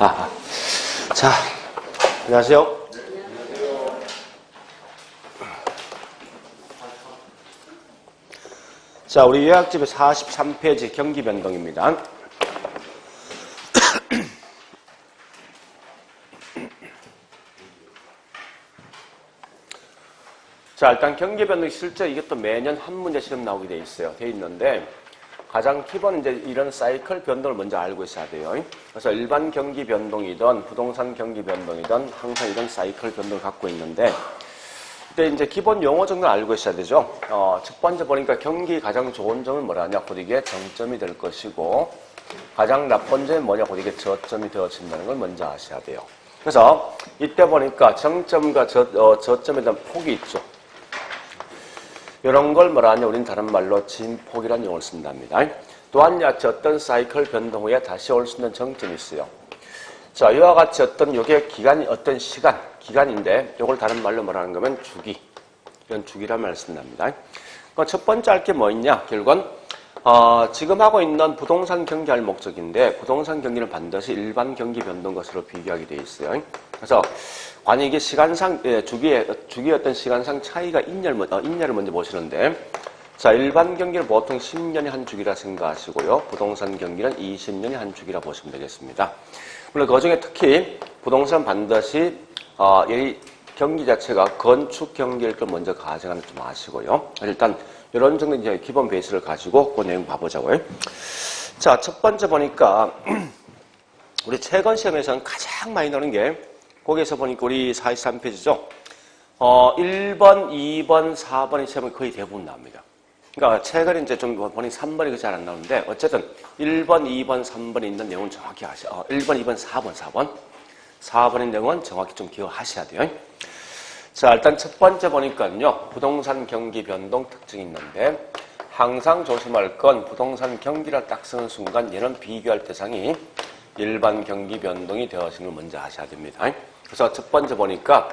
자, 안녕하세요. 자, 우리 요약집의 43페이지 경기 변동입니다. 자, 일단 경기 변동이 실제 이게 또 매년 한 문제 시험 나오게 돼 있어요. 돼 있는데 가장 기본 이제 이런 사이클 변동을 먼저 알고 있어야 돼요. 그래서 일반 경기 변동이든 부동산 경기 변동이든 항상 이런 사이클 변동을 갖고 있는데 그때 이제 기본 용어 정도는 알고 있어야 되죠. 첫 번째 보니까 경기 가장 좋은 점은 뭐라냐? 곧 이게 정점이 될 것이고 가장 나쁜 점은 뭐냐? 곧 이게 저점이 되어진다는 걸 먼저 아셔야 돼요. 그래서 이때 보니까 정점과 저점에 대한 폭이 있죠. 이런 걸 뭐라 하냐? 우리는 다른 말로 진폭이라는 용어를 쓴답니다. 또한 어떤 사이클 변동 후에 다시 올 수 있는 정점이 있어요. 자, 이와 같이 어떤 요게 기간이 어떤 기간인데 요걸 다른 말로 뭐라는 거면 주기. 이런 주기라는 말을 쓴답니다. 첫 번째 할 게 뭐 있냐? 결국은 지금 하고 있는 부동산 경기할 목적인데 부동산 경기는 반드시 일반 경기 변동 것으로 비교하게 돼 있어요. 그래서 관이 이게 시간상 주기의 어떤 시간상 차이가 있냐를 먼저 보시는데 자, 일반 경기는 보통 10년이 한 주기라 생각하시고요. 부동산 경기는 20년이 한 주기라 보시면 되겠습니다. 물론 그 중에 특히 부동산 반드시 이 경기 자체가 건축 경기일 걸 먼저 가정하는 좀 아시고요. 일단 이런 정도 이제 기본 베이스를 가지고 그 내용 봐보자고요. 자, 첫 번째 보니까 우리 최근 시험에서는 가장 많이 나오는 게 거기에서 보니까 우리 43페이지죠. 1번, 2번, 4번의 시험은 거의 대부분 나옵니다. 그러니까 최근에 이제 좀 보니 3번이 잘 안 나오는데 어쨌든 1번, 2번, 3번에 있는 내용은 정확히 1번, 2번, 4번의 내용은 정확히 좀 기억하셔야 돼요. 자, 일단 첫 번째 보니까요. 부동산 경기 변동 특징이 있는데 항상 조심할 건 부동산 경기를 딱 쓰는 순간 얘는 비교할 대상이 일반 경기 변동이 되어지는 걸 먼저 아셔야 됩니다. 그래서 첫 번째 보니까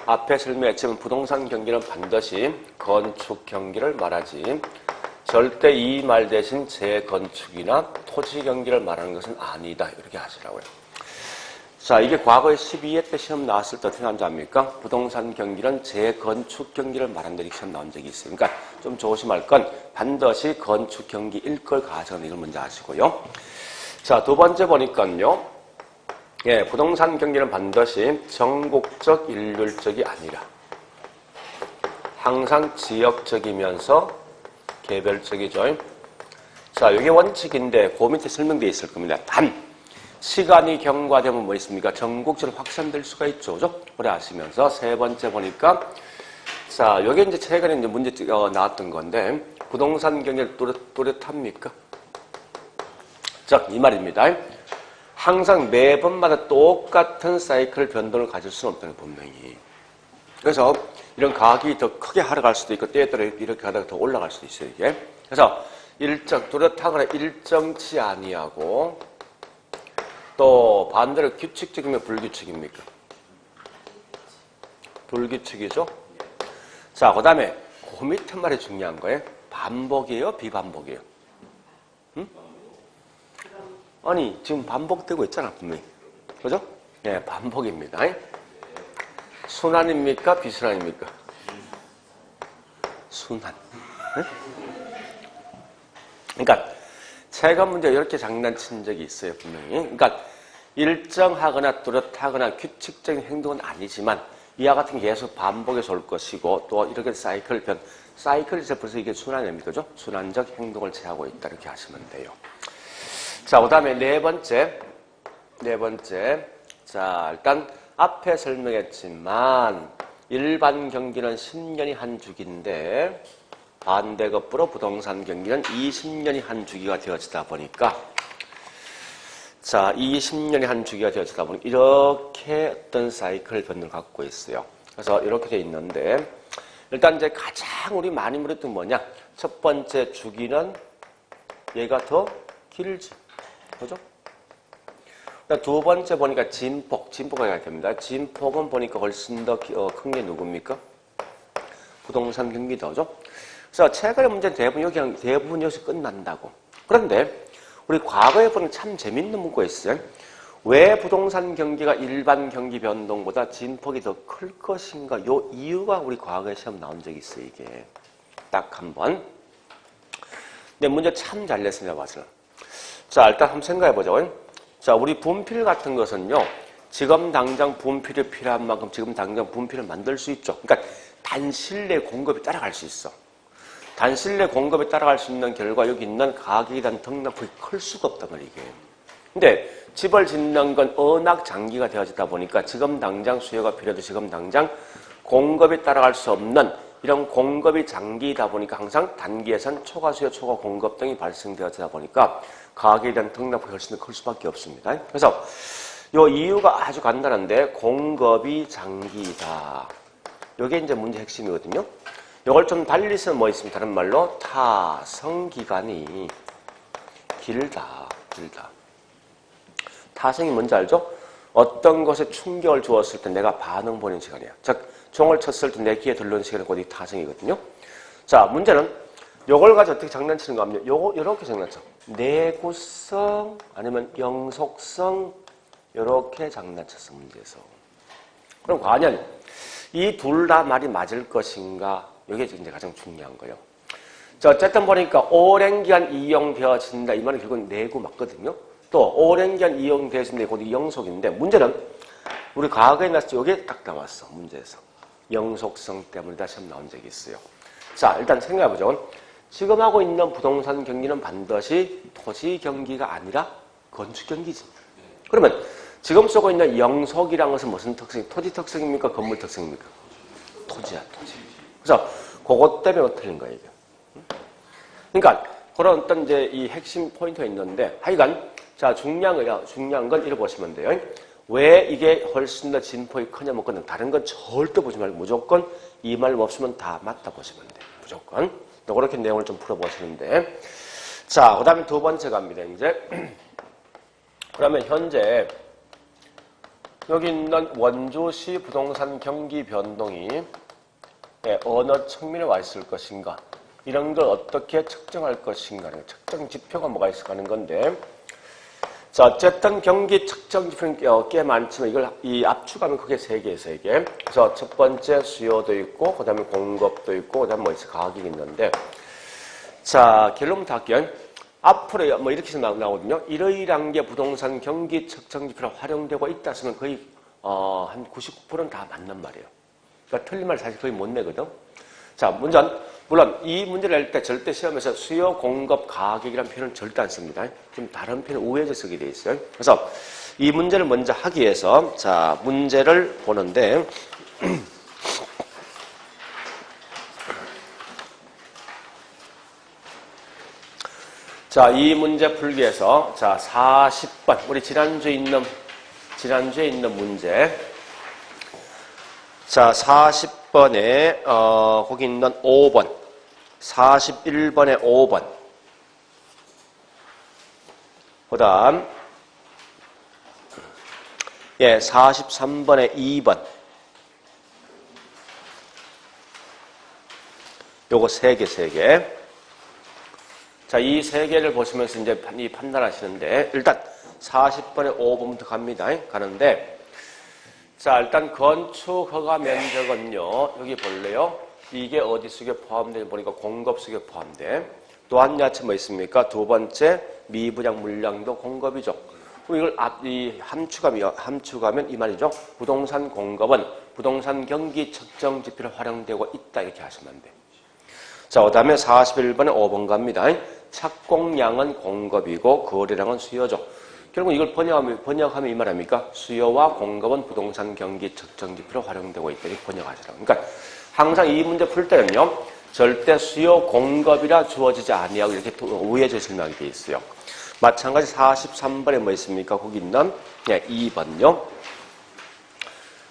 앞에 설명했지만 부동산 경기는 반드시 건축 경기를 말하지 절대 이 말 대신 재건축이나 토지 경기를 말하는 것은 아니다. 이렇게 하시라고요. 자, 이게 과거에 12회 때 시험 나왔을 때 어떻게 나온지 압니까? 부동산 경기는 재건축 경기를 말한다. 이렇게 시험 나온 적이 있어요. 그러니까 좀 조심할 건 반드시 건축 경기일 걸 가정하는 이걸 먼저 아시고요. 자, 두 번째 보니까요. 예, 부동산 경기는 반드시 전국적, 일률적이 아니라 항상 지역적이면서 개별적이죠. 자, 이게 원칙인데 그 밑에 설명되어 있을 겁니다. 단, 시간이 경과되면 뭐 있습니까? 전국적으로 확산될 수가 있죠. 그죠? 오래 아시면서 세 번째 보니까 자, 이게 이제 최근에 이제 문제 나왔던 건데 부동산 경기를 뚜렷합니까? 자, 이 말입니다. 항상 매번마다 똑같은 사이클 변동을 가질 수는 없다는 분명히. 그래서 이런 가격이 더 크게 하락할 수도 있고 때에 따라 이렇게 하다가 더 올라갈 수도 있어요. 이게. 그래서 뚜렷하거나 일정치 아니하고 또 반대로 규칙적이면 불규칙입니까? 불규칙이죠. 자, 그 다음에 그 밑에 말이 중요한 거예요. 반복이에요? 비반복이에요? 응? 아니, 지금 반복되고 있잖아, 분명히. 그죠? 네, 반복입니다. 순환입니까? 비순환입니까? 순환. 네? 그러니까, 최근 문제 이렇게 장난친 적이 있어요, 분명히. 그러니까, 일정하거나 뚜렷하거나 규칙적인 행동은 아니지만, 이와 같은 게 계속 반복해서 올 것이고, 또 이렇게 사이클에서 벌써 이게 순환입니까? 그죠? 순환적 행동을 취하고 있다. 이렇게 하시면 돼요. 자, 그 다음에 네 번째. 자, 일단 앞에 설명했지만 일반 경기는 10년이 한 주기인데 반대급부로 부동산 경기는 20년이 한 주기가 되어지다 보니까 자, 20년이 한 주기가 되어지다 보니 이렇게 어떤 사이클 변동을 갖고 있어요. 그래서 이렇게 돼 있는데 일단 이제 가장 우리 많이 물었던 뭐냐? 첫 번째 주기는 얘가 더 길지. 그죠? 두 번째 보니까 진폭가 해야 됩니다. 진폭은 보니까 훨씬 더 큰 게 누굽니까? 부동산 경기도죠. 그래서 최근의 문제는 대부분 여기서 끝난다고. 그런데 우리 과거에 보면 참 재밌는 문구가 있어요. 왜 부동산 경기가 일반 경기 변동보다 진폭이 더 클 것인가? 요 이유가 우리 과거에 시험 나온 적이 있어요, 이게. 딱 한 번. 근데 문제 참 잘 냈습니다, 맞아요. 자, 일단 한번 생각해보죠. 자, 우리 분필 같은 것은요, 지금 당장 분필이 필요한 만큼 지금 당장 분필을 만들 수 있죠. 그러니까 단실내 공급이 따라갈 수 있어. 단실내 공급이 따라갈 수 있는 결과 여기 있는 가격에 대한 등락폭이 클 수가 없단 말이에요, 이게. 근데 집을 짓는 건 워낙 장기가 되어지다 보니까 지금 당장 수요가 필요해도 지금 당장 공급이 따라갈 수 없는 이런 공급이 장기이다 보니까 항상 단기에선 초과 수요, 초과 공급 등이 발생되어지다 보니까 가격에 대한 등락폭이 훨씬 더 클 수밖에 없습니다. 그래서 이 이유가 아주 간단한데 공급이 장기이다. 이게 이제 문제 핵심이거든요. 이걸 좀 달리 쓰면 뭐 있습니까? 다른 말로 타성기간이 길다. 타성이 뭔지 알죠? 어떤 것에 충격을 주었을 때 내가 반응 보이는 시간이야. 즉, 종을 쳤을 때 내 귀에 들려오는 시간이 곧 이 타성이거든요. 자, 문제는 요걸 가지고 어떻게 장난치는가 하면 요렇게 장난쳐. 내구성 아니면 영속성 요렇게 장난쳤어, 문제에서. 그럼 과연 이 둘 다 말이 맞을 것인가? 이게 이제 가장 중요한 거예요. 자, 어쨌든 보니까 오랜 기간 이용되어진다. 이 말은 결국은 내구 맞거든요. 또 오랜 기간 이용되어진다. 곧 영속인데 문제는 우리 과거에 나왔을 때 이게 딱 나왔어. 문제에서. 영속성 때문에 다시 한번 나온 적이 있어요. 자, 일단 생각해보죠. 지금 하고 있는 부동산 경기는 반드시 토지 경기가 아니라 건축 경기지. 그러면 지금 쓰고 있는 영속이라는 것은 무슨 특성? 토지 특성입니까? 건물 특성입니까? 토지야, 토지. 그래서 그것 때문에 틀린 거예요, 이게. 그러니까 그런 어떤 이제 이 핵심 포인트가 있는데 하여간 자, 중요한 건 이렇게 보시면 돼요. 왜 이게 훨씬 더 진폭이 크냐 먹거든. 다른 건 절대 보지 말고 무조건 이 말 없으면 다 맞다 보시면 돼요. 무조건. 그렇게 내용을 좀 풀어보시는데. 자, 그 다음에 두 번째 갑니다, 이제. 그러면 현재 여기 있는 원주시 부동산 경기 변동이 어느 측면에 와 있을 것인가. 이런 걸 어떻게 측정할 것인가. 측정 지표가 뭐가 있을까 하는 건데. 자, 어쨌든 경기 측정 지표는 꽤 많지만 이걸 이 압축하면 크게 세 개예요, 세 개. 그래서 첫 번째 수요도 있고, 그 다음에 공급도 있고, 그 다음에 뭐 있어? 가격이 있는데. 자, 결론부터 할게요. 앞으로 뭐 이렇게 나오거든요. 이러이러한 게 부동산 경기 측정 지표로 활용되고 있다 했으면 거의 한 99%는 다 맞는 말이에요. 그러니까 틀린 말 사실 거의 못 내거든. 자, 물론 이 문제를 낼 때 절대 시험에서 수요, 공급, 가격이라는 표현은 절대 안 씁니다. 좀 다른 표현 우회해서 쓰게 돼 있어요. 그래서 이 문제를 먼저 하기 위해서 자, 문제를 보는데 자, 이 문제 풀기 위해서 자, 40번 우리 지난주에 있는 문제 자, 40번에 거기 있는 5번 41번에 5번 그 다음 43번에 2번 요거 3개 자, 이 3개를 보시면서 이제 판단하시는데 일단 40번에 5번부터 갑니다. 가는데 자, 일단 건축 허가 면적은요. 여기 볼래요? 이게 어디 속에 포함되는지 보니까 공급 속에 포함돼. 또 한 야채 뭐 있습니까? 두 번째 미분양 물량도 공급이죠. 그럼 이걸 함축하면 이 말이죠. 부동산 공급은 부동산 경기 측정 지표로 활용되고 있다 이렇게 하시면 돼. 자, 그 다음에 41번에 5번 갑니다. 착공량은 공급이고 거래량은 수요죠. 결국 이걸 번역하면 이 말입니까? 수요와 공급은 부동산 경기 측정 지표로 활용되고 있다. 이렇게 번역하시라고. 그러니까 항상 이 문제 풀 때는요. 절대 수요 공급이라 주어지지 아니하고 이렇게 우회해서 설명이 되어 있어요. 마찬가지 43번에 뭐 있습니까? 거기 있는 2번요.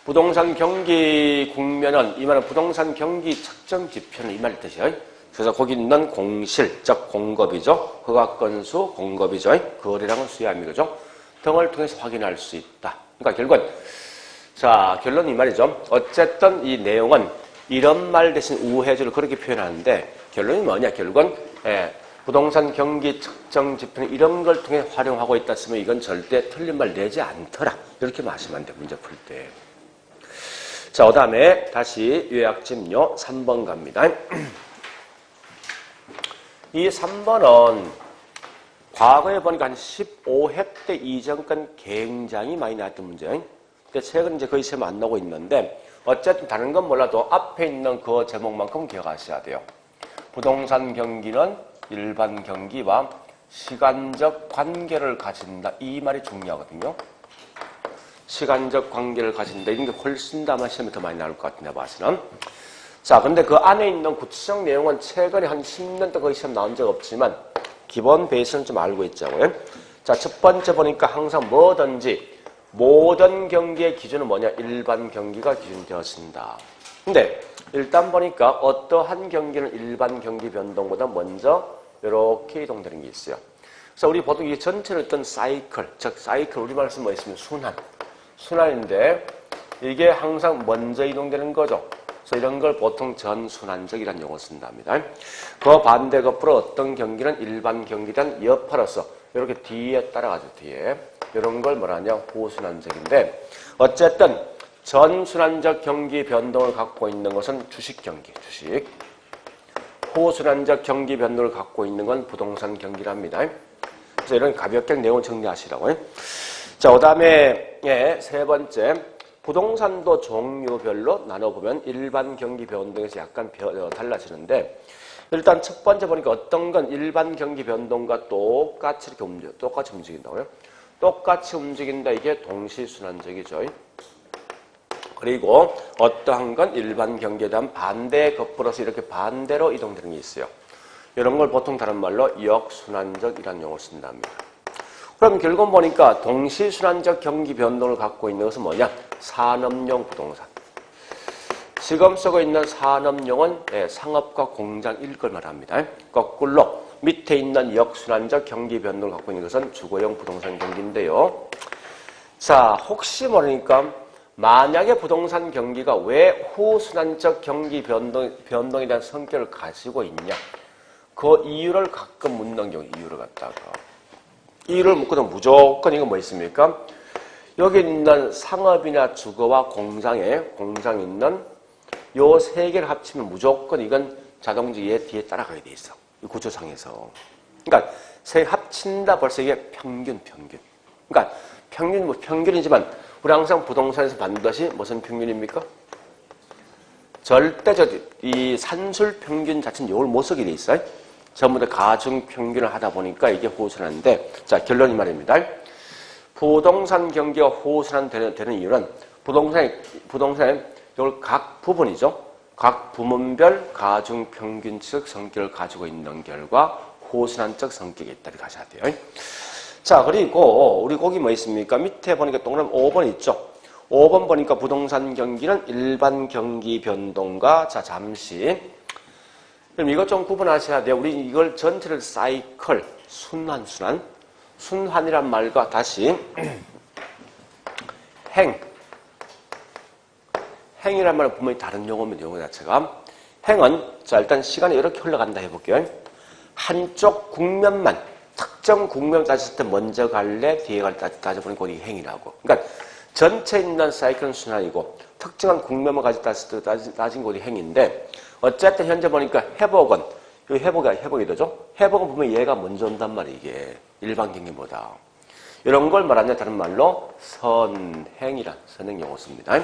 부동산 경기 국면은 이 말은 부동산 경기 측정 지표는 이 말의 뜻이에요. 그래서 거기 있는 공실, 즉 공급이죠. 허가 건수 공급이죠. 거래량은 수요함이죠. 등을 통해서 확인할 수 있다. 그러니까 결국은 자, 결론은 이 말이죠. 어쨌든 이 내용은 이런 말 대신 우회주를 그렇게 표현하는데 결론이 뭐냐? 결국은 부동산 경기 측정 지표는 이런 걸 통해 활용하고 있다 했으면 이건 절대 틀린 말 내지 않더라. 이렇게 마시면 안 돼, 문제 풀 때. 자, 그 다음에 다시 요약집요 3번 갑니다. 이 3번은 과거에 보니까 한 15회 때 이전까지 굉장히 많이 나왔던 문제. 근데 최근 이제 거의 시험 안 나오고 있는데 어쨌든 다른 건 몰라도 앞에 있는 그 제목만큼 기억하셔야 돼요. 부동산 경기는 일반 경기와 시간적 관계를 가진다. 이 말이 중요하거든요. 시간적 관계를 가진다. 이런 게 훨씬 더 아마 시험에 더 많이 나올 것 같은데 봐서는. 자, 근데 그 안에 있는 구체적 내용은 최근에 한 10년 동안 거의 시험 나온 적 없지만 기본 베이스는 좀 알고 있자고요. 자, 첫 번째 보니까 항상 뭐든지 모든 경기의 기준은 뭐냐? 일반 경기가 기준되어진다. 근데 일단 보니까 어떠한 경기는 일반 경기 변동보다 먼저 이렇게 이동되는 게 있어요. 그래서 우리 보통 이 전체를 어떤 사이클, 즉 사이클 우리말로 쓰면 뭐 있으면 순환인데 이게 항상 먼저 이동되는 거죠. 그래서 이런 걸 보통 전순환적이라는 용어를 쓴답니다. 그 반대 거꾸로 어떤 경기는 일반 경기단 여파로서 이렇게 뒤에 따라가죠. 뒤에 이런 걸 뭐라냐? 호순환적인데 어쨌든 전순환적 경기 변동을 갖고 있는 것은 주식 경기, 주식. 호순환적 경기 변동을 갖고 있는 건 부동산 경기랍니다. 그래서 이런 가볍게 내용을 정리하시라고요. 자, 그 다음에 세 번째 부동산도 종류별로 나눠보면 일반 경기 변동에서 약간 달라지는데 일단 첫 번째 보니까 어떤 건 일반 경기 변동과 똑같이 이렇게 똑같이 움직인다고요. 똑같이 움직인다. 이게 동시순환적이죠. 그리고 어떠한 건 일반 경기에 대한 반대 거꾸로서 이렇게 반대로 이동되는 게 있어요. 이런 걸 보통 다른 말로 역순환적이라는 용어를 쓴답니다. 그럼 결국 보니까 동시순환적 경기 변동을 갖고 있는 것은 뭐냐? 산업용 부동산. 지금 쓰고 있는 산업용은 상업과 공장일 걸 말합니다. 거꾸로 밑에 있는 역순환적 경기 변동을 갖고 있는 것은 주거용 부동산 경기인데요. 자, 혹시 모르니까 만약에 부동산 경기가 왜 후순환적 경기 변동에 대한 성격을 가지고 있냐? 그 이유를 가끔 묻는 경우, 이유를 갖다가. 이유를 묻고도 무조건 이거 뭐 있습니까? 여기 있는 상업이나 주거와 공장에 있는 요 세 개를 합치면 무조건 이건 자동적으로 얘 뒤에 따라가게 돼 있어. 이 구조상에서. 그러니까 세 합친다 벌써 이게 평균. 그러니까 평균이지만 우리 항상 부동산에서 반드시 무슨 평균입니까? 절대 이 산술 평균 자체는 요걸 못 쓰게 돼 있어요. 전부 다 가중 평균을 하다 보니까 이게 호순환인데, 자, 결론이 말입니다. 부동산 경기가 호순환되는 이유는 부동산의 이걸 각 부분이죠. 각 부문별 가중 평균적 성격을 가지고 있는 결과 호순환적 성격이 있다. 이렇게 하셔야 돼요. 자, 그리고 우리 거기 뭐 있습니까? 밑에 보니까 동그라미 5번 있죠. 5번 보니까 부동산 경기는 일반 경기 변동과 자, 잠시 그럼 이것 좀 구분하셔야 돼요. 우리 이걸 전체를 사이클, 순환이란 말과 다시 행이란 말은 분명히 다른 용어입니다. 용어 자체가. 행은 자, 일단 시간이 이렇게 흘러간다 해볼게요. 한쪽 국면만 특정 국면 따졌을 때 먼저 갈래 뒤에 갈래 따져보니까 이게 행이라고. 그러니까 전체 있는 사이클은 순환이고 특정한 국면만 가지고 따진 것이 행인데 어쨌든 현재 보니까 회복은 이 회복이 되죠. 회복은 보면 얘가 먼저 온단 말이에요. 이게 일반 경기보다. 이런 걸 말하냐 다른 말로 선행 용어 씁니다.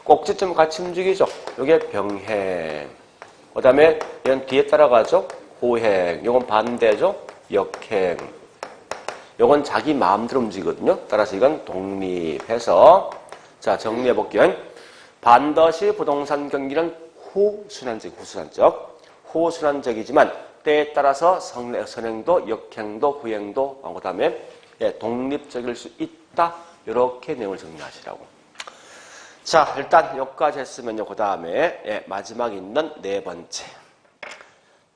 꼭지점 같이 움직이죠. 이게 병행. 그 다음에 얘는 뒤에 따라가죠. 호행. 이건 반대죠. 역행. 이건 자기 마음대로 움직이거든요. 따라서 이건 독립해서 자, 정리해 볼게요. 반드시 부동산 경기는 후순환적이지만 때에 따라서 선행도, 역행도, 후행도, 그 다음에 독립적일 수 있다. 이렇게 내용을 정리하시라고. 자, 일단 여기까지 했으면요. 그 다음에 마지막 있는 네 번째.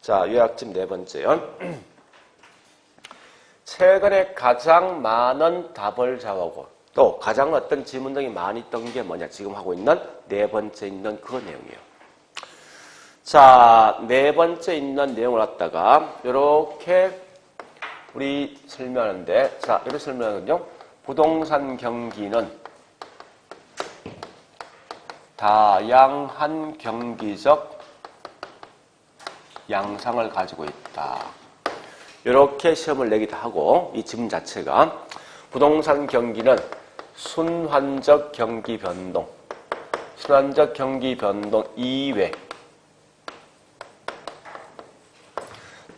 자, 요약집 네 번째요. 최근에 가장 많은 답을 잡아오고 또 가장 어떤 질문 등이 많이 있던 게 뭐냐? 지금 하고 있는 네 번째 있는 그 내용이에요. 자, 네 번째 있는 내용을 갖다가 이렇게 우리 설명하는데, 자, 이렇게 설명하거든요. 부동산 경기는 다양한 경기적 양상을 가지고 있다. 이렇게 시험을 내기도 하고, 이 지문 자체가 부동산 경기는 순환적 경기 변동, 순환적 경기 변동 이외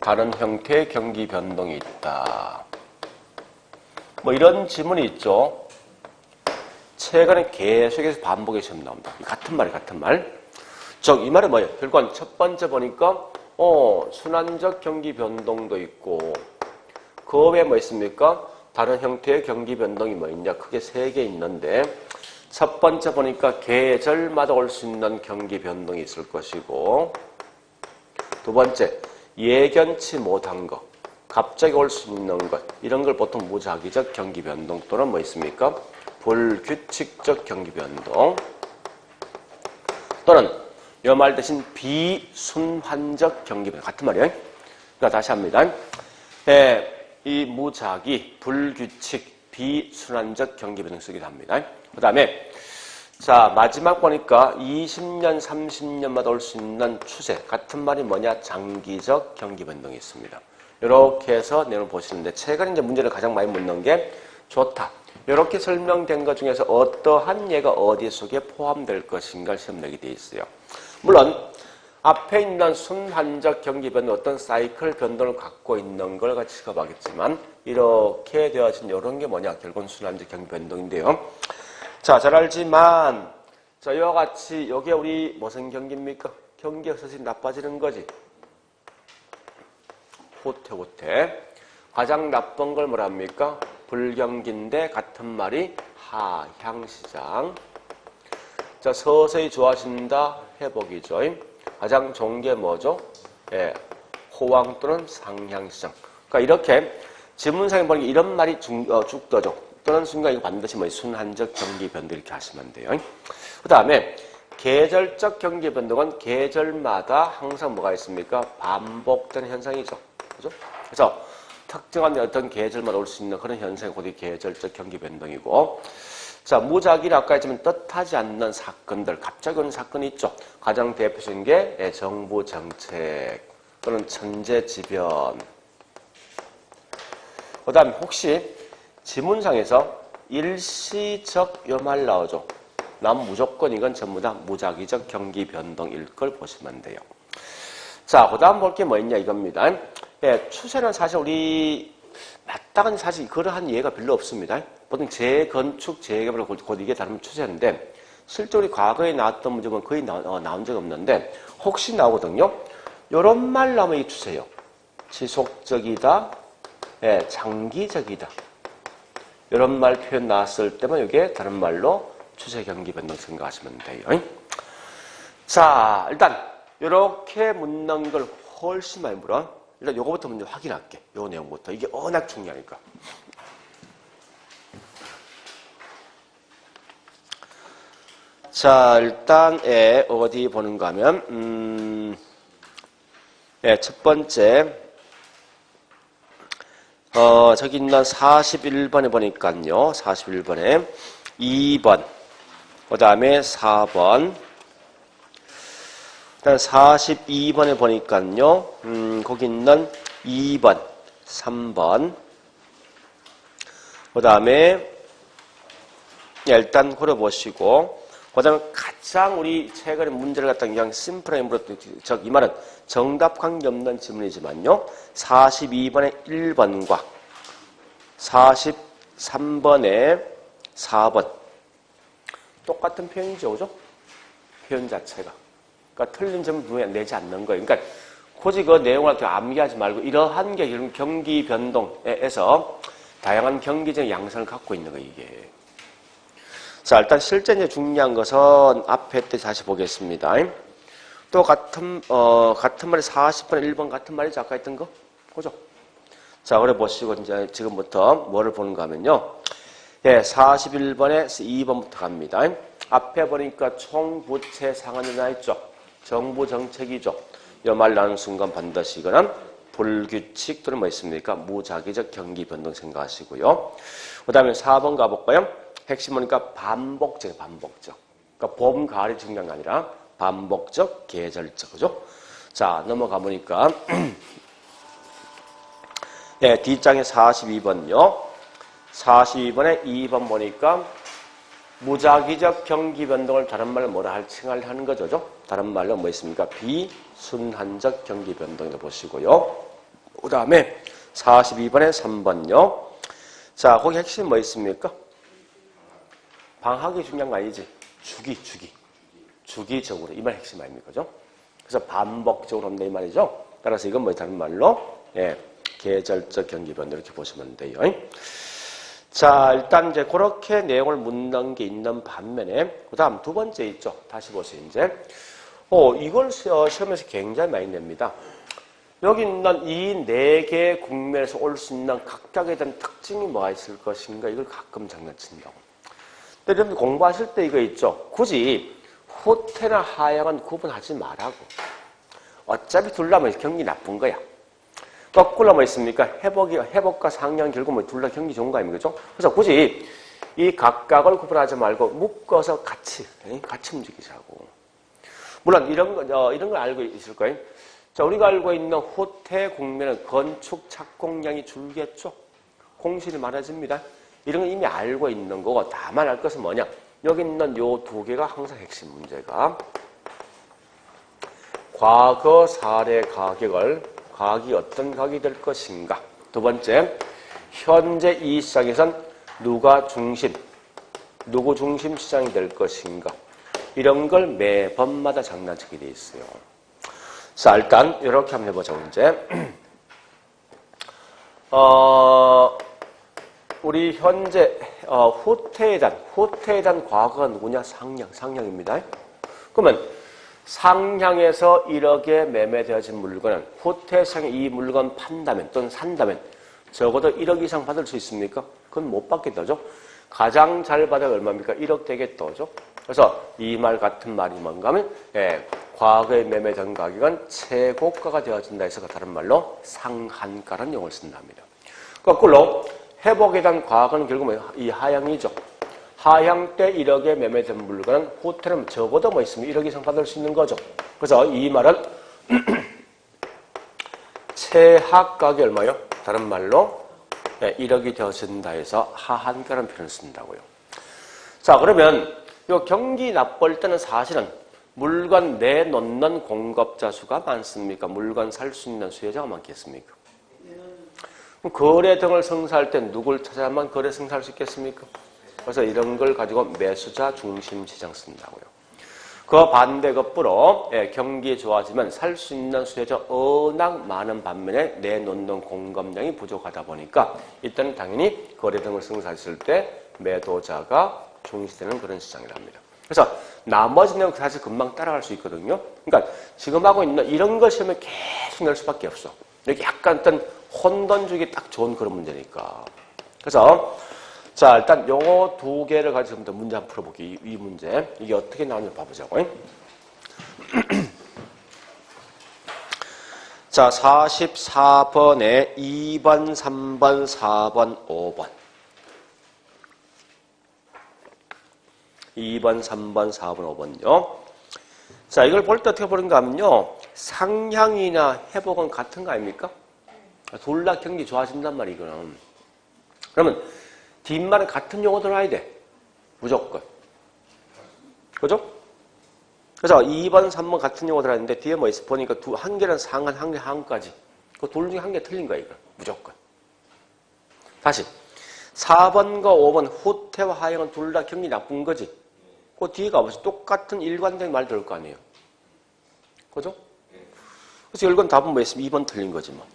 다른 형태의 경기 변동이 있다. 뭐 이런 지문이 있죠. 최근에 계속해서 반복해서 시험 나옵니다. 같은 말이 같은 말. 즉, 이 말은 뭐예요? 결국은 첫 번째 보니까 순환적 경기 변동도 있고 그 외에 뭐 있습니까? 다른 형태의 경기 변동이 뭐 있냐? 크게 3개 있는데 첫 번째 보니까 계절마다 올 수 있는 경기 변동이 있을 것이고 두 번째 예견치 못한 것, 갑자기 올 수 있는 것 이런 걸 보통 무작위적 경기 변동 또는 뭐 있습니까? 불규칙적 경기 변동 또는 이 말 대신 비순환적 경기 변동 같은 말이에요. 그러니까 다시 합니다. 이 무작위, 불규칙, 비순환적 경기 변동 쓰기도 합니다. 그 다음에 자 마지막 보니까 20년, 30년마다 올 수 있는 추세 같은 말이 뭐냐? 장기적 경기 변동이 있습니다. 이렇게 해서 내용을 보시는데 최근에 이제 문제를 가장 많이 묻는 게 좋다. 이렇게 설명된 것 중에서 어떠한 예가 어디 속에 포함될 것인가를 시험 내게 되어 있어요. 물론 앞에 있는 순환적 경기 변동 어떤 사이클 변동을 갖고 있는 걸 같이 취급하겠지만 이렇게 되어진 이런 게 뭐냐? 결국은 순환적 경기 변동인데요. 자, 잘 알지만 자 이와 같이 여기에 우리 무슨 경기입니까? 경기가 사실 나빠지는 거지. 호태. 가장 나쁜 걸 뭐랍니까? 불경기인데 같은 말이 하향시장. 자, 서서히 좋아진다. 회복이죠. 가장 좋은 게 뭐죠? 호황 또는 상향시장. 그러니까 이렇게 지문상에 보니까 이런 말이 쭉 떠져. 또는 순간 이거 반드시 뭐 순환적 경기 변동 이렇게 하시면 돼요. 그 다음에 계절적 경기 변동은 계절마다 항상 뭐가 있습니까? 반복되는 현상이죠. 그죠? 그래서 특정한 어떤 계절마다 올 수 있는 그런 현상이 곧 계절적 경기 변동이고 자, 무작위를 아까 했지만 뜻하지 않는 사건들, 갑자기 오는 사건이 있죠. 가장 대표적인 게 정부 정책 또는 천재지변. 그 다음에 혹시 지문상에서 일시적 요 말 나오죠. 난 무조건 이건 전부 다 무작위적 경기 변동일 걸 보시면 돼요. 자, 그 다음 볼 게 뭐 있냐 이겁니다. 추세는 사실 우리 마땅한 사실 그러한 예가 별로 없습니다. 보통 재건축, 재개발 곧 이게 다른 추세인데 실제로 과거에 나왔던 문제는 거의 나온 적이 없는데 혹시 나오거든요. 이런 말 나오면 이 추세예요. 지속적이다, 장기적이다. 이런 말 표현 나왔을 때만 이게 다른 말로 추세 경기 변동 생각하시면 돼요. 자, 일단 이렇게 묻는 걸 훨씬 많이 물어. 일단 요거부터 먼저 확인할게. 요 내용부터. 이게 워낙 중요하니까. 자, 일단 어디 보는가 하면 첫 번째 저기 있는 41번에 보니까요. 41번에 2번 그 다음에 4번 그다음 42번에 보니까요. 거기 있는 2번, 3번 그 다음에 일단 고려보시고 그 다음에 가장 우리 최근에 문제를 갖다가 그냥 심플하게 물었던 이 말은 정답 관계없는 질문이지만요. 42번의 1번과 43번의 4번 똑같은 표현이죠. 그죠? 표현 자체가. 그러니까 틀린 점을 분명히 내지 않는 거예요. 그러니까 굳이 그 내용을 암기하지 말고 이러한 게 경기 변동에서 다양한 경기적 양상을 갖고 있는 거예요. 이게. 자, 일단 실제 이제 중요한 것은 앞에 때 다시 보겠습니다. 또 같은 말이 40번에 1번 같은 말이죠. 아까 했던 거. 그죠? 자, 그래 보시고 이제 지금부터 뭐를 보는가 하면요. 41번에 2번부터 갑니다. 앞에 보니까 총 부채 상환이 나 있죠. 정부 정책이죠. 이 말 나눈 순간 반드시 이거는 불규칙 또는 뭐 있습니까? 무작위적 경기 변동 생각하시고요. 그 다음에 4번 가볼까요? 핵심 보니까 반복적, 반복적. 그러니까 봄, 가을이 중요한 게 아니라 반복적, 계절적. 그죠? 자, 넘어가 보니까. 네, 뒷장에 42번요. 42번에 2번 보니까 무작위적 경기 변동을 다른 말로 뭐라 할 칭할 하는 거죠. 다른 말로 뭐 있습니까? 비순환적 경기 변동이라고 보시고요. 그 다음에 42번에 3번요. 자, 거기 핵심 뭐 있습니까? 방학이 중요한 거 아니지? 주기적으로. 이 말 핵심 아닙니까? 그죠? 그래서 반복적으로 한다 이 말이죠. 따라서 이건 뭐 다른 말로 예, 계절적 경기 변동 이렇게 보시면 돼요. 자, 일단 이제 그렇게 내용을 묻는 게 있는 반면에 그 다음 두 번째 있죠. 다시 보세요. 이제 이걸 시험에서 굉장히 많이 냅니다. 여기 있는 이 네 개의 국면에서 올 수 있는 각각에 대한 특징이 뭐가 있을 것인가 이걸 가끔 장난친다고. 근데 여러분 공부하실 때 이거 있죠. 굳이 후퇴나 하향은 구분하지 말라고. 어차피 둘 다 뭐 경기 나쁜 거야. 거꾸로 뭐 있습니까? 회복과 상향 결국 뭐 둘 다 경기 좋은 거 아닙니까? 그죠? 그래서 굳이 이 각각을 구분하지 말고 묶어서 같이 움직이자고. 물론 이런 걸 알고 있을 거예요. 자, 우리가 알고 있는 후퇴 국면은 건축 착공량이 줄겠죠? 공실이 많아집니다. 이런 건 이미 알고 있는 거고, 다만 알 것은 뭐냐? 여기 있는 요 두 개가 항상 핵심 문제가 과거 사례 가격이 어떤 가격이 될 것인가? 두 번째, 현재 이 시장에선 누구 중심 시장이 될 것인가? 이런 걸 매번마다 장난치게 돼 있어요. 자, 일단 이렇게 한번 해보자. 이제 우리 현재 후퇴에 대한 과거가 누구냐? 상향입니다. 그러면 상향에서 1억에 매매되어진 물건은 후퇴상에 이 물건 판다면 또는 산다면 적어도 1억 이상 받을 수 있습니까? 그건 못 받겠다죠. 가장 잘 받아야 얼마입니까? 1억 되겠다죠. 그래서 이 말 같은 말이 뭔가 하면 과거에 매매된 가격은 최고가가 되어진다 해서 다른 말로 상한가라는 용어를 쓴답니다. 거꾸로 회복에 대한 과거는 결국 이 하향이죠. 하향 때 1억에 매매된 물건은 후퇴는 적어도 뭐 있으면 1억 이상 받을 수 있는 거죠. 그래서 이 말은 최하가격이 얼마요? 다른 말로 1억이 되어진다 해서 하한가라는 표현을 쓴다고요. 자, 그러면 이 경기 나쁠 때는 사실은 물건 내놓는 공급자 수가 많습니까? 물건 살 수 있는 수요자가 많겠습니까? 거래 등을 성사할 때 누굴 찾아야만 거래 성사할 수 있겠습니까? 그래서 이런 걸 가지고 매수자 중심 시장 쓴다고요. 그 반대 거꾸로 경기 좋아지면 살 수 있는 수요자 워낙 많은 반면에 내놓는 공급량이 부족하다 보니까 이때는 당연히 거래 등을 성사했을 때 매도자가 중시되는 그런 시장이랍니다. 그래서 나머지는 사실 금방 따라갈 수 있거든요. 그러니까 지금 하고 있는 이런 걸 시험에 계속 낼 수밖에 없어. 이렇게 약간 어떤 혼돈 주기 딱 좋은 그런 문제니까. 그래서 자, 일단 요거 두 개를 가지고 문제 한번 풀어볼게요. 이 문제. 이게 어떻게 나오는지 봐보자고. 자, 44번에 2번, 3번, 4번, 5번. 2번, 3번, 4번, 5번요. 자, 이걸 볼 때 어떻게 보는가 하면요. 상향이나 회복은 같은 거 아닙니까? 둘 다 경기 좋아진단 말이에요, 이거는. 그러면 뒷말은 같은 용어 들어와야 돼. 무조건. 그죠? 그래서 2번, 3번 같은 용어 들어왔는데 뒤에 뭐 있어? 보니까 한 개는 상한, 한 개 하한까지. 그 둘 중에 한 개 틀린 거야, 이거. 무조건. 다시. 4번과 5번 후퇴와 하향은 둘 다 경기 나쁜 거지. 그 뒤에 가보세요. 똑같은 일관된 말 들을 거 아니에요. 그죠? 그래서 결국은 답은 뭐 있으면 2번 틀린 거지 뭐.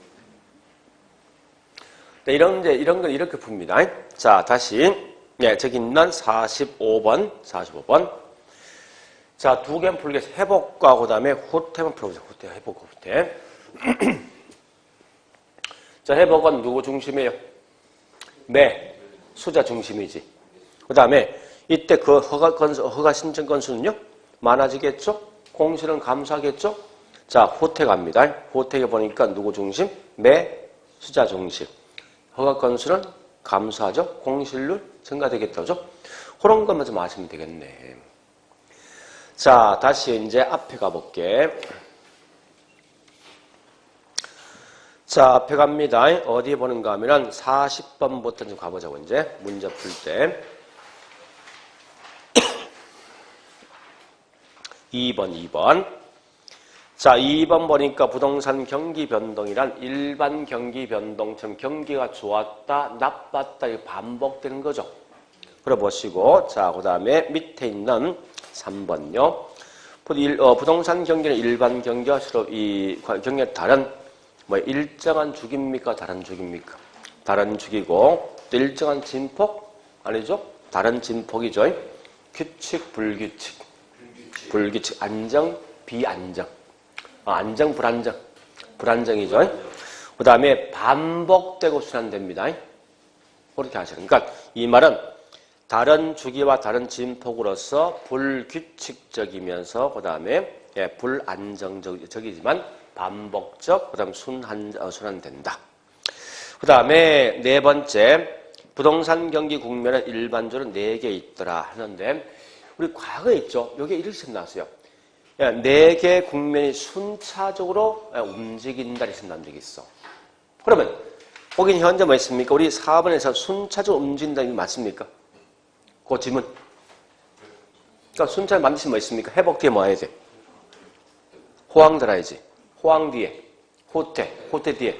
이런 건 이렇게 풉니다. 자, 다시. 저기 있는 45번. 자, 두 개는 풀겠습니다. 회복과 그 다음에 후퇴만 풀어보자. 후퇴. 자, 회복은 누구 중심이에요? 수자 중심이지. 그 다음에 이때 그 허가 신청 건수는요? 많아지겠죠? 공실은 감수하겠죠? 자, 호택 갑니다. 호택에 보니까 누구 중심? 매수자 중심. 허가 건수는 감수하죠? 공실률 증가되겠다죠? 그런 것만 좀 아시면 되겠네. 자, 다시 이제 앞에 가볼게. 자, 앞에 갑니다. 어디에 보는가 하면 40번부터 좀 가보자고, 이제. 문제 풀 때. 2번. 자, 2번 보니까 부동산 경기 변동이란 일반 경기 변동처럼 경기가 좋았다, 나빴다, 이게 반복되는 거죠. 그래 보시고, 자, 그 다음에 밑에 있는 3번요. 부동산 경기는 일반 경기와 서로 이 경기에 다른, 일정한 주기입니까? 다른 주기입니까? 다른 주기고, 또 일정한 진폭? 아니죠? 다른 진폭이죠. 규칙, 불규칙. 불규칙, 안정, 비안정. 안정, 불안정. 불안정이죠. 그 다음에 반복되고 순환됩니다. 그렇게 하시는. 그러니까 이 말은 다른 주기와 다른 진폭으로서 불규칙적이면서 그 다음에 불안정적이지만 반복적, 그 다음 순환된다. 그 다음에 네 번째, 부동산 경기 국면은 일반적으로 4개 있더라 하는데 우리 과거에 있죠. 여기에 이렇게 나왔어요. 4개 국면이 순차적으로 움직인다 이렇게 나온 적이 있어. 그러면 거긴 현재 뭐 있습니까? 우리 4번에서 순차적으로 움직인다는 게 맞습니까? 그 질문. 그러니까 순차를 만드시면 뭐 있습니까? 회복 뒤에 뭐 해야 돼? 호황 들어야지. 호황 뒤에. 호태 뒤에.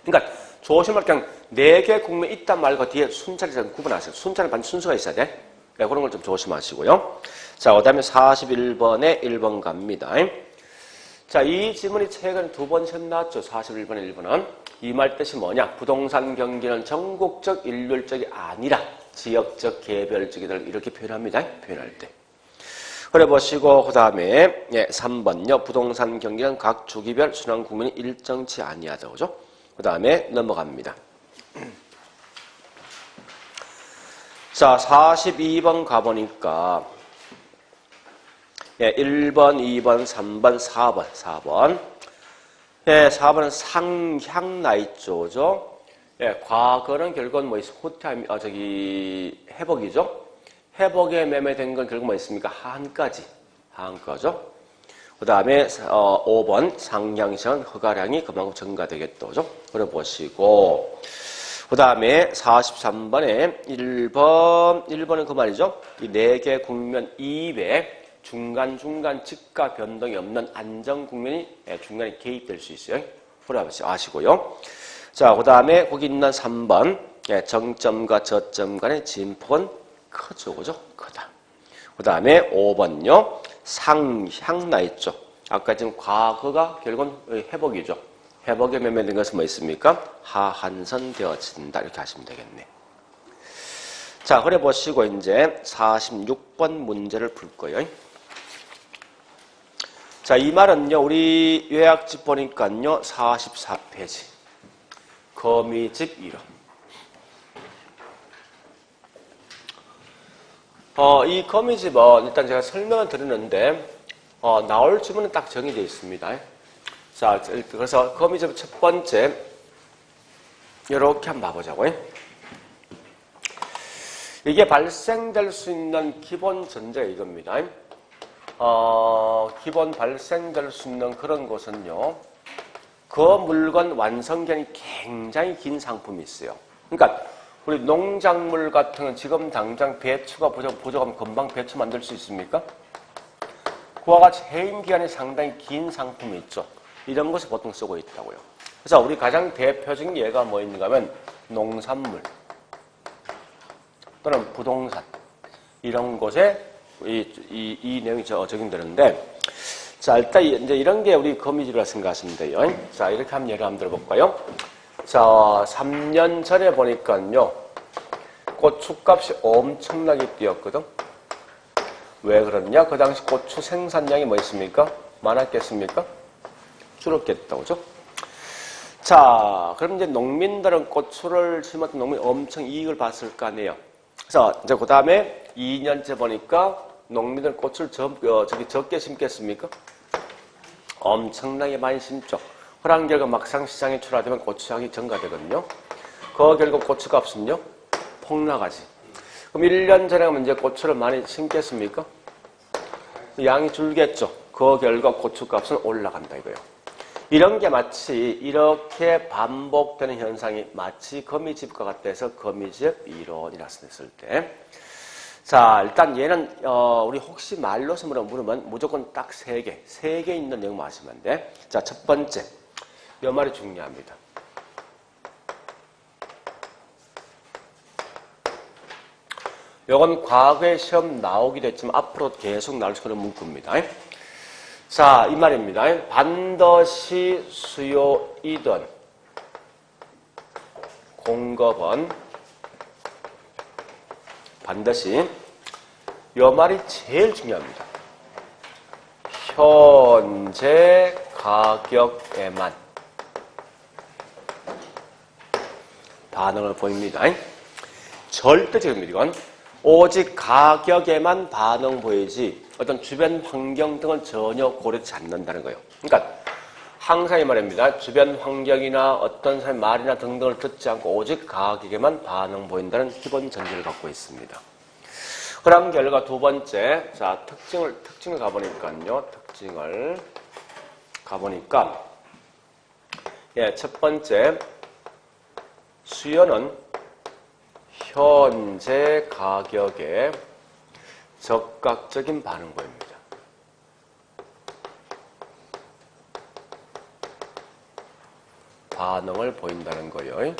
그러니까 조심할 그냥 4개 국면이 있단 말과 뒤에 순차를 구분하세요. 순차는 반드시 순서가 있어야 돼. 네, 그런 걸 좀 조심하시고요. 자, 그 다음에 41번에 1번 갑니다. 자, 이 질문이 최근에 2번 시험 나왔죠. 41번에 1번은. 이 말 뜻이 뭐냐? 부동산 경기는 전국적, 일률적이 아니라 지역적, 개별적이다. 이렇게 표현합니다. 표현할 때. 그래 보시고, 그 다음에 3번요. 부동산 경기는 각 주기별 순환 국면이 일정치 아니하다. 그죠? 그 다음에 넘어갑니다. 자, 42번 가보니까 1번, 2번, 3번, 4번. 4번은 상향 나있죠. 과거는 결국은 뭐 회복이죠. 회복에 매매된 건 결국 뭐 있습니까? 하한가죠. 그 다음에 5번 상향시는 허가량이 그만큼 증가되겠죠. 그래 보시고. 그 다음에 43번에 1번은 그 말이죠. 이 4개 국면 이외에 중간중간 지가 변동이 없는 안정 국면이 중간에 개입될 수 있어요. 그래 아시고요. 자, 그 다음에 거기 있는 3번 정점과 저점 간의 진폭은 크죠. 그죠? 크다. 그 다음에 5번요. 상향 나 있죠. 아까 지금 과거가 결국은 회복이죠. 회복에 매매된 것은 뭐 있습니까? 하한선 되어진다. 이렇게 하시면 되겠네. 자, 그래 보시고 이제 46번 문제를 풀 거예요. 자, 이 말은요. 우리 요약집 보니까요. 44페이지. 거미집 이론. 이 거미집은 일단 제가 설명을 드리는데 나올 지문은 딱 정의되어 있습니다. 자, 그래서 거미집 첫 번째 이렇게 한번 봐보자고요. 이게 발생될 수 있는 기본 전제가 이겁니다. 기본 발생될 수 있는 그런 것은요. 그 물건 완성기간이 굉장히 긴 상품이 있어요. 그러니까 우리 농작물 같은 건 지금 당장 배추가 부족하면 금방 배추 만들 수 있습니까? 그와 같이 해임 기간이 상당히 긴 상품이 있죠. 이런 것을 보통 쓰고 있다고요. 그래서 우리 가장 대표적인 예가 뭐 있는가 하면 농산물 또는 부동산 이런 곳에 이 내용이 적용되는데 자, 일단 이제 이런 게 우리 거미집이라 생각하시면 돼요. 자, 이렇게 한번 예를 한번 들어볼까요? 자, 3년 전에 보니까요. 고추값이 엄청나게 뛰었거든. 왜 그러냐? 그 당시 고추 생산량이 뭐 있습니까? 많았겠습니까? 줄었겠다, 그죠? 자, 그럼 이제 농민들은 고추를 심었던 농민이 엄청 이익을 봤을 거 아니에요. 그래서 이제 그 다음에 2년째 보니까 농민들 꽃을 적게 심겠습니까? 엄청나게 많이 심죠. 그런 결과 막상 시장에 출하되면 고추장이 증가되거든요. 그 결과 고추값은요, 폭락하지. 그럼 1년 전에 가면 이제 고추를 많이 심겠습니까? 양이 줄겠죠. 그 결과 고추값은 올라간다 이거예요. 이런 게 마치 이렇게 반복되는 현상이 마치 거미집과 같다 해서 거미집 이론이라 했을 때. 자, 일단 얘는 우리 혹시 말로서 물으면 무조건 딱 3개. 3개 있는 내용 아시면 돼. 자, 첫 번째. 요 말이 중요합니다. 요건 과거에 시험 나오기도 했지만 앞으로 계속 나올 수 있는 문구입니다. 자, 이 말입니다. 반드시 수요이든 공급은 반드시 요 말이 제일 중요합니다. 현재 가격에만 반응을 보입니다. 절대적입니다. 이건 오직 가격에만 반응 보이지 어떤 주변 환경 등은 전혀 고려하지 않는다는 거예요. 그러니까 항상 이 말입니다. 주변 환경이나 어떤 사람의 말이나 등등을 듣지 않고 오직 가격에만 반응 보인다는 기본 전제를 갖고 있습니다. 그런 결과 두 번째, 자 특징을 가보니까요. 특징을 가보니까 예, 첫 번째 수요는 현재 가격에 적극적인 반응 보입니다. 반응을 보인다는 거예요.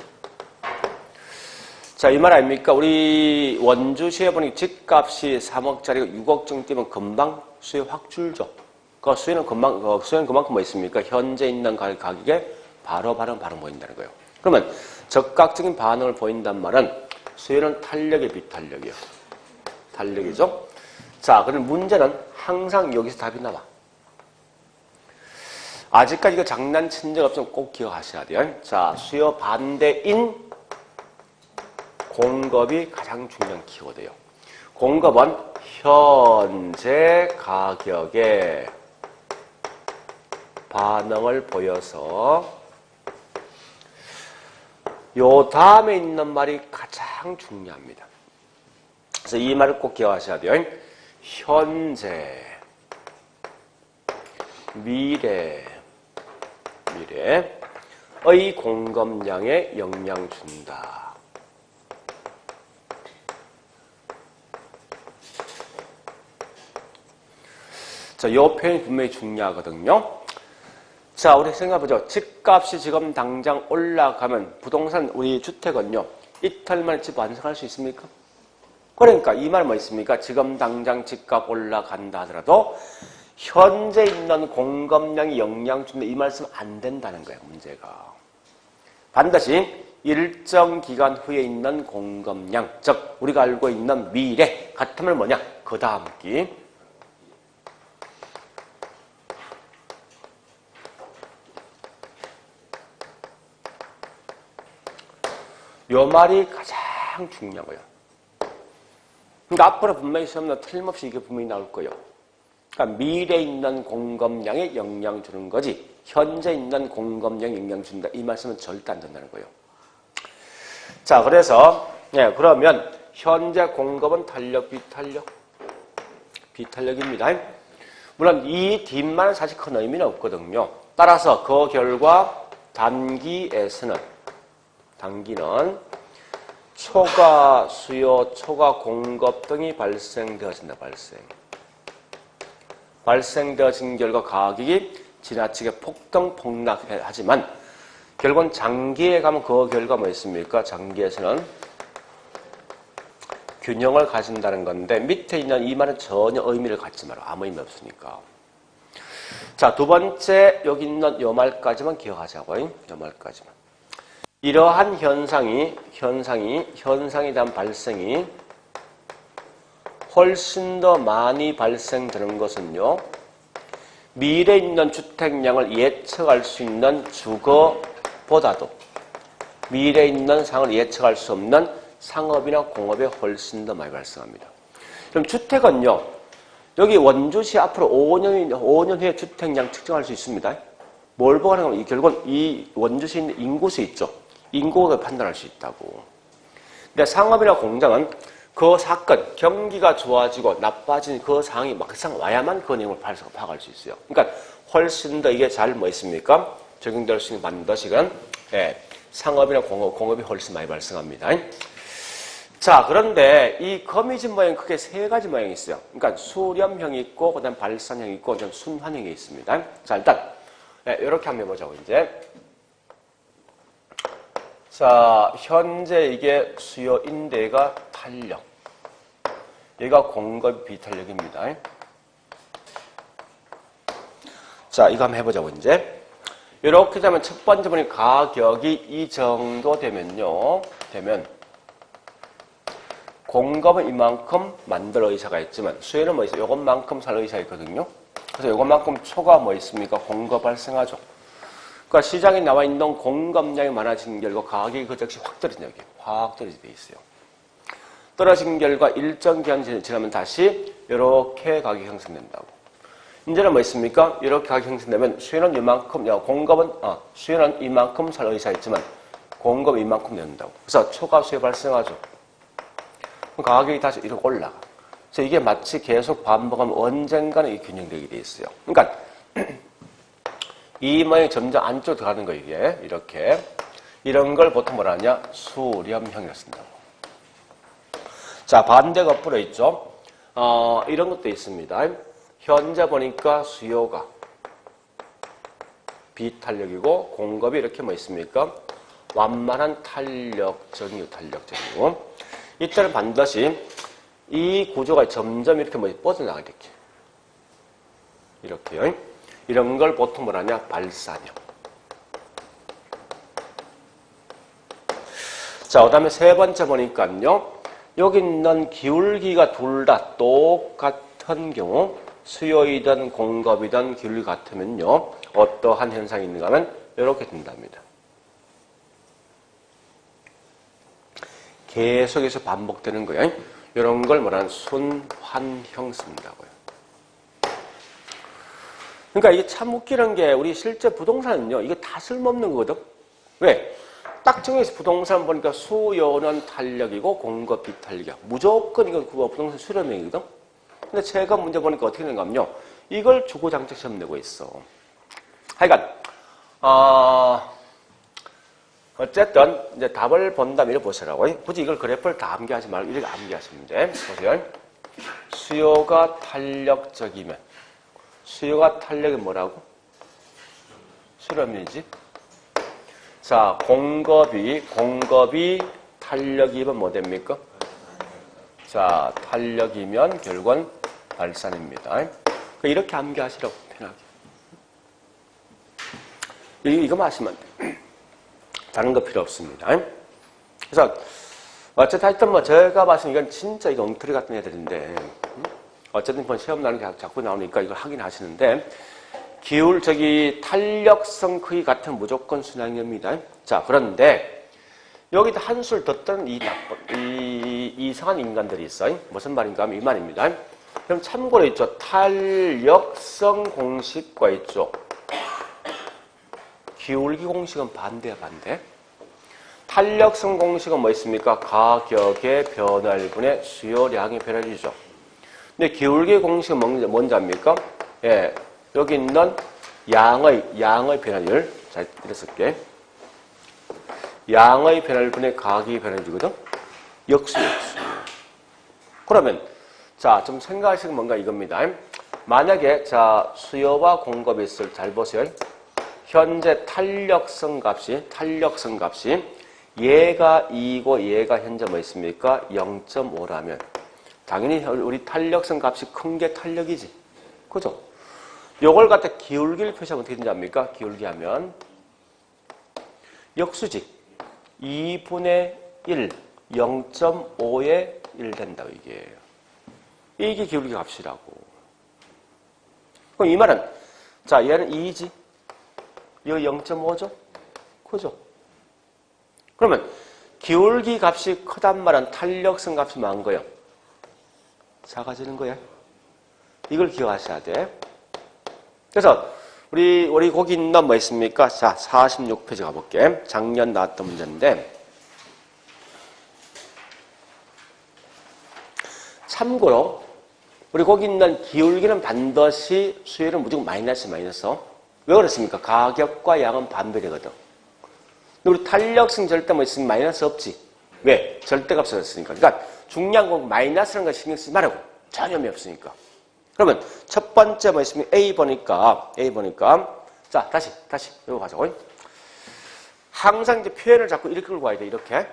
자, 이 말 아닙니까? 우리 원주시에 보니 집값이 3억짜리가 6억 정도 뛰면 금방 수요 확 줄죠. 그 수요는 그만큼 뭐 있습니까? 현재 있는 가격에 바로 반응 보인다는 거예요. 그러면 적극적인 반응을 보인단 말은 수요는 탄력의 비탄력이요. 탄력이죠. 자, 그럼 문제는 항상 여기서 답이 나와. 아직까지 이거 장난친 적 없으면 꼭 기억하셔야 돼요. 자, 수요 반대인 공급이 가장 중요한 키워드예요. 공급은 현재 가격에 반응을 보여서 요 다음에 있는 말이 가장 중요합니다. 그래서 이 말을 꼭 기억하셔야 돼요. 현재, 미래의 공급량에 영향 준다. 자, 요 표현이 분명히 중요하거든요. 자, 우리 생각해보죠. 집값이 지금 당장 올라가면 부동산, 우리 주택은요, 이틀 만에 집 완성할 수 있습니까? 그러니까 이 말 뭐 있습니까? 지금 당장 집값 올라간다 하더라도 현재 있는 공급량이 영향 준다. 이 말씀 안 된다는 거예요, 문제가. 반드시 일정 기간 후에 있는 공급량, 즉 우리가 알고 있는 미래 같으면 뭐냐? 그 다음 기. 요 말이 가장 중요한 거예요. 그러니까 앞으로 분명히 시험은 틀림없이 이게 분명히 나올 거예요. 그러니까 미래에 있는 공급량에 영향 주는 거지 현재 있는 공급량에 영향 준다. 이 말씀은 절대 안 된다는 거예요. 자, 그래서 예, 그러면 현재 공급은 탄력, 비탄력? 비탄력입니다. 물론 이 뒷말은 사실 큰 의미는 없거든요. 따라서 그 결과 단기는 초과 수요, 초과 공급 등이 발생되어진다. 발생되어진 결과 가격이 지나치게 폭락하지만 결국은 장기에 가면 그 결과 뭐였습니까? 장기에서는 균형을 가진다는 건데 밑에 있는 이 말은 전혀 의미를 갖지 마라. 아무 의미 없으니까. 자, 두 번째 여기 있는 요 말까지만 기억하자고요. 요 말까지만. 이러한 현상에 대한 발생이 훨씬 더 많이 발생되는 것은요. 미래에 있는 주택량을 예측할 수 있는 주거보다도 미래에 있는 상을 예측할 수 없는 상업이나 공업에 훨씬 더 많이 발생합니다. 그럼 주택은요. 여기 원주시 앞으로 5년 후에 주택량 측정할 수 있습니다. 뭘 보고 하는 거면 결국은 이 원주시에 있는 인구수 있죠. 인구가 판단할 수 있다고. 근데 상업이나 공장은 그 사건, 경기가 좋아지고 나빠진 그 상황이 막상 와야만 그 내용을 파악할 수 있어요. 그러니까 훨씬 더 이게 잘 뭐 있습니까? 적용될 수 있는 반드시는 상업이나 공업이 훨씬 많이 발생합니다. 자, 그런데 이 거미집 모양 크게 세 가지 모양이 있어요. 그러니까 수렴형이 있고, 그 다음 발산형이 있고, 그 다음 순환형이 있습니다. 자, 일단, 이렇게 한번 해보자고, 이제. 자, 현재 이게 수요인데, 얘가 탄력. 얘가 공급 비탄력입니다. 자, 이거 한번 해보자고, 이제. 이렇게 되면 첫 번째 보니 가격이 이 정도 되면요. 공급은 이만큼 만들 의사가 있지만 수요는 뭐 있어요? 이것만큼 살 의사가 있거든요. 그래서 이것만큼 초과 뭐 있습니까? 공급 발생하죠. 그러니까 시장에 나와 있는 공급량이 많아진 결과 가격이 그 즉시 확 떨어진다. 여기 확 떨어지게 돼 있어요. 떨어진 결과 일정 기간 지나면 다시 이렇게 가격이 형성된다고. 이제는 뭐 있습니까? 이렇게 가격이 형성되면 수요는 이만큼, 수요는 이만큼 살 의사가 있지만 공급은 이만큼 된다고. 그래서 초과 수요 발생하죠. 가격이 다시 이렇게 올라가. 그래서 이게 마치 계속 반복하면 언젠가는 이 균형되게 돼 있어요. 그러니까 이 모양이 점점 안쪽으로 들어가는 거예요. 이게 이렇게 이런 걸 보통 뭐라 하냐? 수렴형이라고 쓴다고. 자, 반대가 엎으로 있죠. 이런 것도 있습니다. 현재 보니까 수요가 비탄력이고 공급이 이렇게 뭐 있습니까? 완만한 탄력적이고 이때는 반드시 이 구조가 점점 이렇게 뭐 뻗어나가 이렇게요. 이런 걸 보통 뭐라냐? 발산형. 자, 그 다음에 세 번째 보니까요. 여기 있는 기울기가 둘 다 똑같은 경우 수요이든 공급이든 기울기 같으면요. 어떠한 현상이 있는가 하면 이렇게 된답니다. 계속해서 반복되는 거예요. 이런 걸 뭐라는 순환형 쓴다고요. 그러니까 이게 참 웃기는 게 우리 실제 부동산은요. 이거 다 쓸모없는 거거든. 왜? 딱 정해서 부동산 보니까 수요는 탄력이고 공급 비탄력이야. 무조건 이거 부동산 수렴형이거든. 근데 최근 문제 보니까 어떻게 되는가 하면요. 이걸 주구장창 시험 내고 있어. 하여간 어쨌든 이제 답을 본다면 이렇게 보시라고. 굳이 이걸 그래프를 다 암기하지 말고 이렇게 암기하시면 돼. 보세요. 수요가 탄력적이면 수요가 탄력이 뭐라고? 수렴이지. 자, 공급이 탄력이면 뭐 됩니까? 자, 탄력이면 결국은 발산입니다. 이렇게 암기하시라고 편하게. 이거만 하시면 돼. 다른 거 필요 없습니다. 그래서 어쨌든 하여튼 뭐 제가 봐서 이건 진짜 이거 엉터리 같은 애들인데 어쨌든 이번 시험 나는 게 자꾸 나오니까 이걸 하긴 하시는데 탄력성 크기 같은 무조건 순환형입니다. 자, 그런데 여기다 한술 더 떠는 이 이상한 인간들이 있어요. 무슨 말인가 하면 이 말입니다. 그럼 참고로 있죠. 탄력성 공식과 있죠. 기울기 공식은 반대야, 반대. 탄력성 공식은 뭐 있습니까? 가격의 변화일분의 수요량의 변화율이죠. 근데 기울기 공식은 뭔지 압니까? 예, 여기 있는 양의 변화율. 자, 이렇게 쓸게. 양의 변화율분의 가격의 변화율이거든? 역수. 그러면, 자, 좀 생각하시는 뭔가 이겁니다. 만약에, 자, 수요와 공급이 있을, 잘 보세요. 현재 탄력성 값이 얘가 2고 얘가 현재 뭐 있습니까? 0.5라면 당연히 우리 탄력성 값이 큰 게 탄력이지. 그죠? 요걸 갖다 기울기를 표시하면 어떻게 되는지 압니까? 기울기 하면 역수직 2분의 1, 0.5의 1 된다 이게. 이게 기울기 값이라고. 그럼 이 말은 자, 얘는 2지. 여기 0.5죠? 그죠? 그러면 기울기 값이 크단 말은 탄력성 값이 많은 거예요. 작아지는 거야. 이걸 기억하셔야 돼. 그래서 우리 거기 있는 뭐 있습니까? 자, 46페이지 가볼게. 작년 나왔던 문제인데 참고로 우리 거기 있는 기울기는 반드시 수열은 무조건 마이너스. 왜 그렇습니까? 가격과 양은 반비례거든. 근데 우리 탄력성 절대 뭐 있으면 마이너스 없지. 왜? 절대값을 썼으니까. 그러니까 중요한 건 마이너스라는 거 신경 쓰지 말라고. 전혀 의미 없으니까. 그러면 첫 번째 뭐 있으면 A 보니까 자 다시 이거 가자고. 항상 이제 표현을 자꾸 이렇게 끌고 와야 돼. 이렇게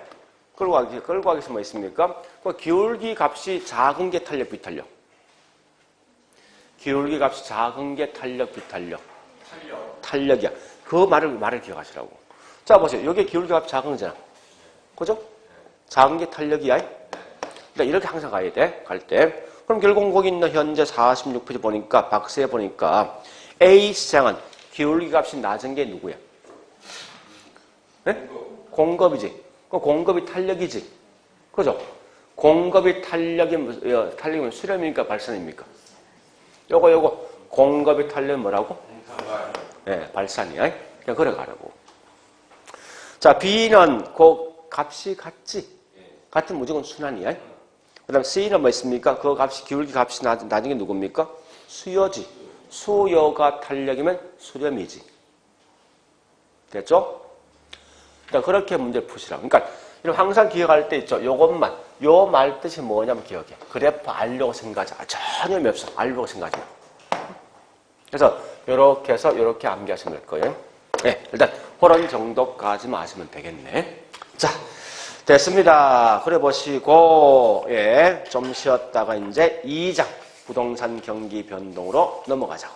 끌고 가기 위해서 뭐 있습니까? 그 기울기 값이 작은 게 탄력 비탄력. 기울기 값이 작은 게 탄력 비탄력. 탄력이야. 그 말을 기억하시라고. 자 보세요. 여기 기울기 값이 작은 거잖아. 그죠? 작은 게 탄력이야. 그러니까 이렇게 항상 가야 돼. 갈 때. 그럼 결국 거기 있는 현재 46페이지 보니까 박스에 보니까 A 시장은 기울기 값이 낮은 게 누구야? 네? 공급이지. 그 공급이 탄력이지. 그죠? 공급이 탄력이면 수렴입니까? 발산입니까? 요거 공급이 탄력이 뭐라고? 네, 발산이야. 그냥 그래 가라고. 자, B는 그 값이 같지. 같은 무조건 순환이야. 그 다음 C는 뭐 있습니까? 그 값이, 기울기 값이 낮은 게 누굽니까? 수요지. 수요가 탄력이면 수렴이지. 됐죠? 그러니까 그렇게 문제를 푸시라고. 그러니까 항상 기억할 때 있죠. 요것만. 요 말 뜻이 뭐냐면 기억해. 그래프 알려고 생각하지 마. 전혀 의미 없어. 알려고 생각하지 마. 그래서 요렇게 해서 요렇게 암기하시면 될 거예요. 네, 일단 그런 정도까지만 아시면 되겠네. 자, 됐습니다. 그래 보시고, 좀 쉬었다가 이제 2장 부동산 경기 변동으로 넘어가자고.